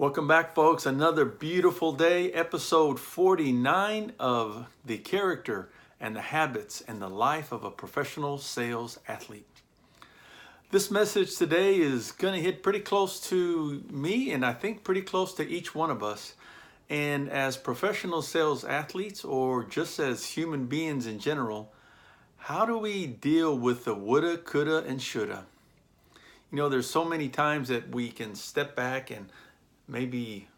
Welcome back, folks. Another beautiful day, episode 49 of The Character and the Habits and the Life of a Professional Sales Athlete. This message today is going to hit pretty close to me, and I think pretty close to each one of us. And as professional sales athletes, or just as human beings in general, how do we deal with the woulda, coulda, and shoulda? You know, there's so many times that we can step back and maybe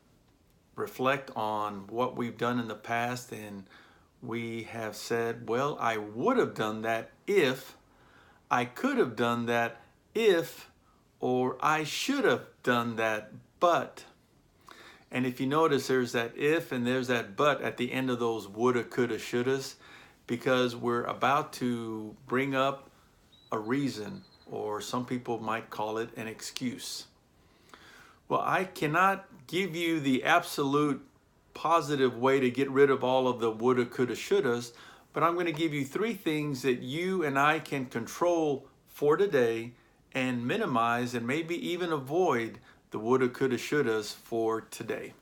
reflect on what we've done in the past, and we have said, well, I would have done that if, I could have done that if, or I should have done that but. And if you notice, there's that if and there's that but at the end of those woulda, coulda, shouldas, because we're about to bring up a reason, or some people might call it an excuse. Well, I cannot give you the absolute positive way to get rid of all of the woulda, coulda, shouldas, but I'm going to give you 3 things that you and I can control for today and minimize and maybe even avoid the woulda, coulda, shouldas for today.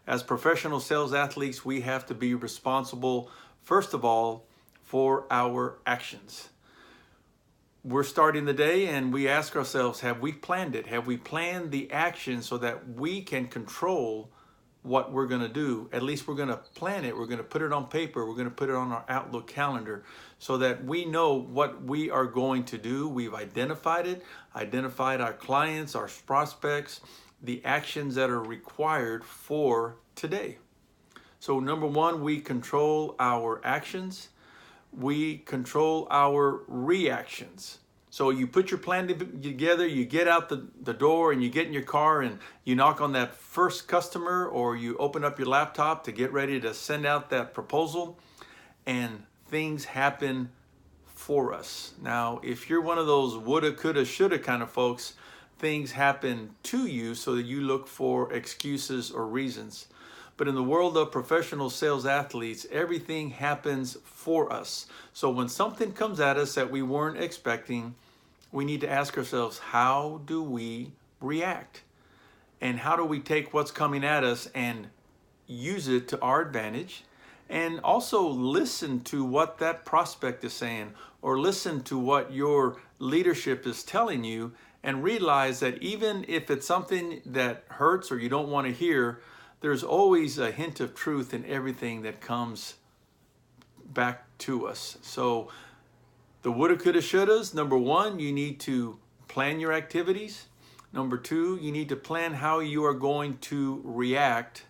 As professional sales athletes, we have to be responsible, first of all, for our actions. We're starting the day and we ask ourselves, have we planned it? Have we planned the action so that we can control what we're going to do? At least we're going to plan it. We're going to put it on paper. We're going to put it on our Outlook calendar so that we know what we are going to do. We've identified it, identified our clients, our prospects, the actions that are required for today. So number 1, we control our actions. We control our reactions. So you put your plan together, you get out the door and you get in your car and you knock on that first customer, or you open up your laptop to get ready to send out that proposal, and things happen for us. Now, if you're one of those woulda, coulda, shoulda kind of folks, things happen to you so that you look for excuses or reasons. But in the world of professional sales athletes, everything happens for us. So when something comes at us that we weren't expecting, we need to ask ourselves, how do we react? And how do we take what's coming at us and use it to our advantage? And also listen to what that prospect is saying, or listen to what your leadership is telling you, and realize that even if it's something that hurts or you don't want to hear, there's always a hint of truth in everything that comes back to us. So the woulda, coulda, shouldas, number 1, you need to plan your activities. Number 2, you need to plan how you are going to react.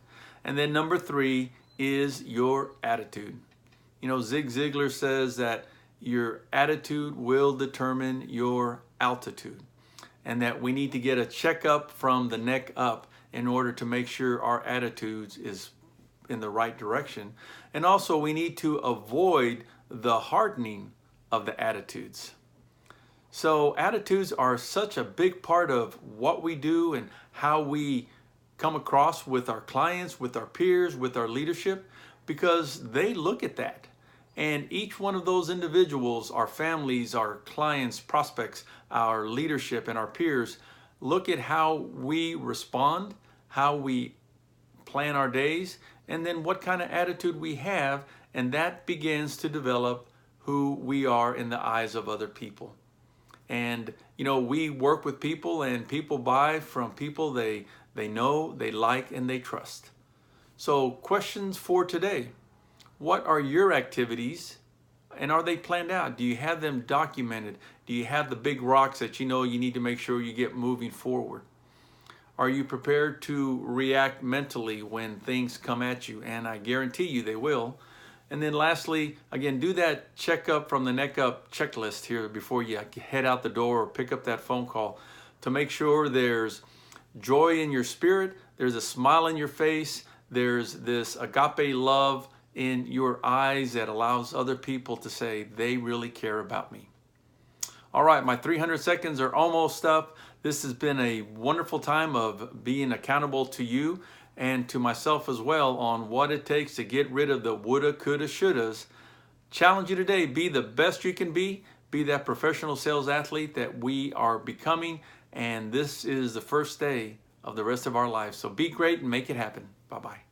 And then number 3 is your attitude. You know, Zig Ziglar says that your attitude will determine your altitude, and that we need to get a checkup from the neck up in order to make sure our attitudes is in the right direction. And also we need to avoid the hardening of the attitudes. So attitudes are such a big part of what we do and how we come across with our clients, with our peers, with our leadership, because they look at that. And each one of those individuals, our families, our clients, prospects, our leadership, and our peers, look at how we respond, how we plan our days, and then what kind of attitude we have, and that begins to develop who we are in the eyes of other people. And you know, we work with people, and people buy from people they know, they like, and they trust. So questions for today: what are your activities, and are they planned out? Do you have them documented? Do you have the big rocks that you know you need to make sure you get moving forward? Are you prepared to react mentally when things come at you? And I guarantee you they will. And then lastly, again, do that checkup from the neck up checklist here before you head out the door or pick up that phone call, to make sure there's joy in your spirit, there's a smile in your face, there's this agape love in your eyes that allows other people to say they really care about me. All right, my 300 seconds are almost up. This has been a wonderful time of being accountable to you and to myself as well on what it takes to get rid of the woulda, coulda, shouldas. Challenge you today, be the best you can be that professional sales athlete that we are becoming, and this is the first day of the rest of our lives. So be great and make it happen. Bye-bye.